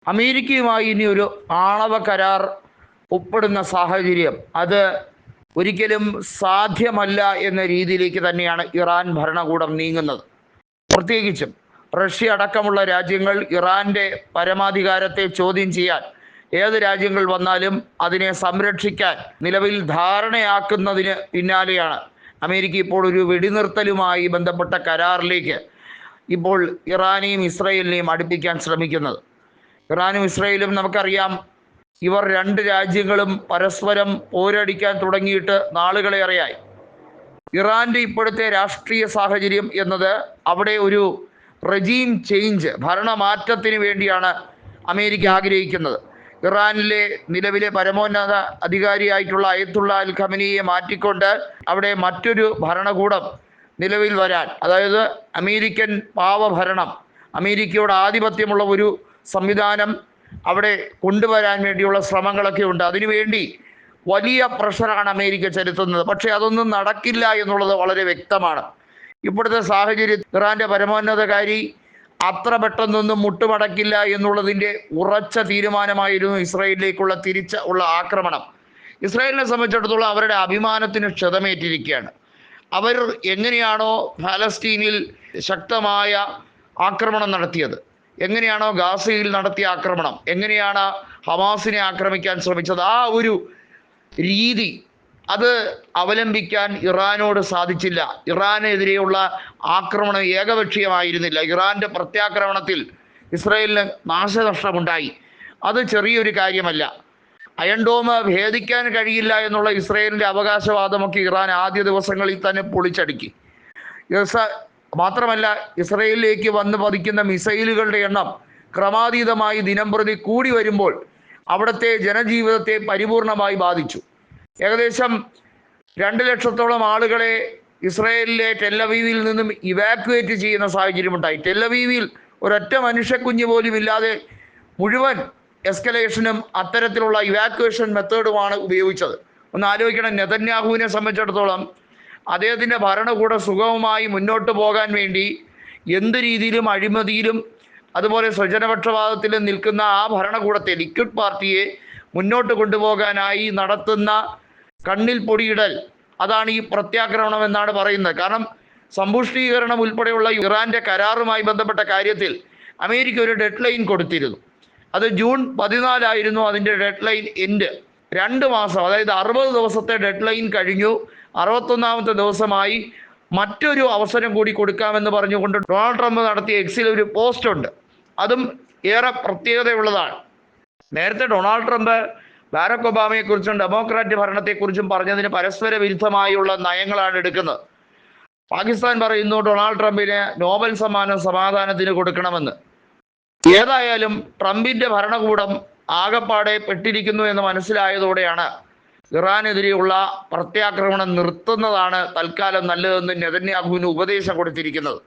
അമേരിക്കയുമായി ഇനി ഒരു ആണവ കരാർ ഒപ്പിടുന്ന സാഹചര്യം അത് ഒരിക്കലും സാധ്യമല്ല എന്ന രീതിയിലേക്ക് തന്നെയാണ് ഇറാൻ ഭരണകൂടം നീങ്ങുന്നത്. പ്രത്യേകിച്ചും റഷ്യ അടക്കമുള്ള രാജ്യങ്ങൾ ഇറാന്റെ പരമാധികാരത്തെ ചോദ്യം ചെയ്യാൻ ഏത് രാജ്യങ്ങൾ വന്നാലും അതിനെ സംരക്ഷിക്കാൻ നിലവിൽ ധാരണയാക്കുന്നതിന് പിന്നാലെയാണ് അമേരിക്ക ഇപ്പോൾ ഒരു വെടിനിർത്തലുമായി ബന്ധപ്പെട്ട കരാറിലേക്ക് ഇപ്പോൾ ഇറാനെയും ഇസ്രയേലിനെയും അടുപ്പിക്കാൻ ശ്രമിക്കുന്നത്. ഇറാനും ഇസ്രയേലും നമുക്കറിയാം, ഇവർ രണ്ട് രാജ്യങ്ങളും പരസ്പരം പോരടിക്കാൻ തുടങ്ങിയിട്ട് നാളുകളേറെയായി. ഇറാന്റെ ഇപ്പോഴത്തെ രാഷ്ട്രീയ സാഹചര്യം എന്നത് അവിടെ ഒരു റെജീം ചേഞ്ച്, ഭരണമാറ്റത്തിന് വേണ്ടിയാണ് അമേരിക്ക ആഗ്രഹിക്കുന്നത്. ഇറാനിലെ നിലവിലെ പരമോന്നത അധികാരിയായിട്ടുള്ള അയത്തുള്ള അൽ ഖമനിയെ മാറ്റിക്കൊണ്ട് അവിടെ മറ്റൊരു ഭരണകൂടം നിലവിൽ വരാൻ, അതായത് അമേരിക്കൻ പാവഭരണം, അമേരിക്കയുടെ ആധിപത്യമുള്ള ഒരു സംവിധാനം അവിടെ കൊണ്ടുവരാൻ വേണ്ടിയുള്ള ശ്രമങ്ങളൊക്കെ ഉണ്ട്. അതിനുവേണ്ടി വലിയ പ്രഷറാണ് അമേരിക്ക ചെലുത്തുന്നത്. പക്ഷേ അതൊന്നും നടക്കില്ല എന്നുള്ളത് വളരെ വ്യക്തമാണ്. ഇപ്പോഴത്തെ സാഹചര്യം ഇറാന്റെ പരമോന്നതകാരി അത്ര പെട്ടെന്നൊന്നും മുട്ടുമടക്കില്ല എന്നുള്ളതിൻ്റെ ഉറച്ച തീരുമാനമായിരുന്നു ഇസ്രായേലിലേക്കുള്ള ഉള്ള ആക്രമണം. ഇസ്രായേലിനെ സംബന്ധിച്ചിടത്തോളം അവരുടെ അഭിമാനത്തിന് ക്ഷതമേറ്റിരിക്കുകയാണ്. അവർ എങ്ങനെയാണോ ഫലസ്തീനിൽ ശക്തമായ ആക്രമണം നടത്തിയത്, എങ്ങനെയാണോ ഗാസയിൽ നടത്തിയ ആക്രമണം, എങ്ങനെയാണ് ഹമാസിനെ ആക്രമിക്കാൻ ശ്രമിച്ചത്, ആ ഒരു രീതി അത് അവലംബിക്കാൻ ഇറാനോട് സാധിച്ചില്ല. ഇറാനെതിരെയുള്ള ആക്രമണം ഏകപക്ഷീയമായിരുന്നില്ല. ഇറാന്റെ പ്രത്യാക്രമണത്തിൽ ഇസ്രായേലിന് നാശനഷ്ടമുണ്ടായി. അത് ചെറിയൊരു കാര്യമല്ല. അയൺ ഡോം ഭേദിക്കാൻ കഴിയില്ല എന്നുള്ള ഇസ്രായേലിൻ്റെ അവകാശവാദമൊക്കെ ഇറാൻ ആദ്യ ദിവസങ്ങളിൽ തന്നെ പൊളിച്ചടുക്കി. മാത്രമല്ല, ഇസ്രായേലിലേക്ക് വന്ന് പതിക്കുന്ന മിസൈലുകളുടെ എണ്ണം ക്രമാതീതമായി ദിനംപ്രതി കൂടി വരുമ്പോൾ അവിടുത്തെ ജനജീവിതത്തെ പരിപൂർണമായി ബാധിച്ചു. ഏകദേശം 2 ലക്ഷത്തോളം ആളുകളെ ഇസ്രായേലിലെ ടെല്ലവീവിൽ നിന്നും ഇവാക്യുവേറ്റ് ചെയ്യുന്ന സാഹചര്യമുണ്ടായി. ടെല്ലവീവിൽ ഒരൊറ്റ മനുഷ്യക്കുഞ്ഞ് പോലും ഇല്ലാതെ മുഴുവൻ എസ്കലേഷനും അത്തരത്തിലുള്ള ഇവാക്യുവേഷൻ മെത്തേഡുമാണ് ഉപയോഗിച്ചത്. ഒന്ന് ആലോചിക്കണം, നെതന്യാഹുവിനെ സംബന്ധിച്ചിടത്തോളം അദ്ദേഹത്തിൻ്റെ ഭരണകൂടം സുഗമമായി മുന്നോട്ട് പോകാൻ വേണ്ടി എന്ത് രീതിയിലും അഴിമതിയിലും അതുപോലെ സ്വജനപക്ഷപാതത്തിലും നിൽക്കുന്ന ആ ഭരണകൂടത്തെ, ലിക്വിഡ് പാർട്ടിയെ മുന്നോട്ട് കൊണ്ടുപോകാനായി നടത്തുന്ന കണ്ണിൽ പൊടിയിടൽ, അതാണ് ഈ പ്രത്യാക്രമണം എന്നാണ് പറയുന്നത്. കാരണം സമ്പുഷ്ടീകരണം ഉൾപ്പെടെയുള്ള ഇറാന്റെ കരാറുമായി ബന്ധപ്പെട്ട കാര്യത്തിൽ അമേരിക്ക ഒരു ഡെഡ് ലൈൻ കൊടുത്തിരുന്നു. അത് ജൂൺ 14 അതിൻ്റെ ഡെഡ് ലൈൻ എൻഡ്. 2 മാസം, അതായത് 60 ദിവസത്തെ ഡെഡ് ലൈൻ കഴിഞ്ഞു. 61ാമത്തെ ദിവസമായി മറ്റൊരു അവസരം കൂടി കൊടുക്കാമെന്ന് പറഞ്ഞുകൊണ്ട് ഡൊണാൾഡ് ട്രംപ് നടത്തിയ എക്സിൽ ഒരു പോസ്റ്റ് ഉണ്ട്. അതും ഏറെ പ്രത്യേകതയുള്ളതാണ്. നേരത്തെ ഡൊണാൾഡ് ട്രംപ് ബാരക് ഒബാമയെക്കുറിച്ചും ഡെമോക്രാറ്റ് ഭരണത്തെക്കുറിച്ചും പറഞ്ഞതിന് പരസ്പര വിരുദ്ധമായുള്ള നയങ്ങളാണ് എടുക്കുന്നത്. പാകിസ്ഥാൻ പറയുന്നു ഡൊണാൾഡ് ട്രംപിന് നോബൽ സമ്മാനം സമാധാനത്തിന് കൊടുക്കണമെന്ന്. ഏതായാലും ട്രംപിൻ്റെ ഭരണകൂടം ആകപ്പാടെ പെട്ടിരിക്കുന്നു എന്ന് മനസ്സിലായതോടെയാണ് ഇറാനെതിരെയുള്ള പ്രത്യാക്രമണം നിർത്തുന്നതാണ് തൽക്കാലം നല്ലതെന്ന് നെതന്യാഹുവിന് ഉപദേശം കൊടുത്തിരിക്കുന്നത്.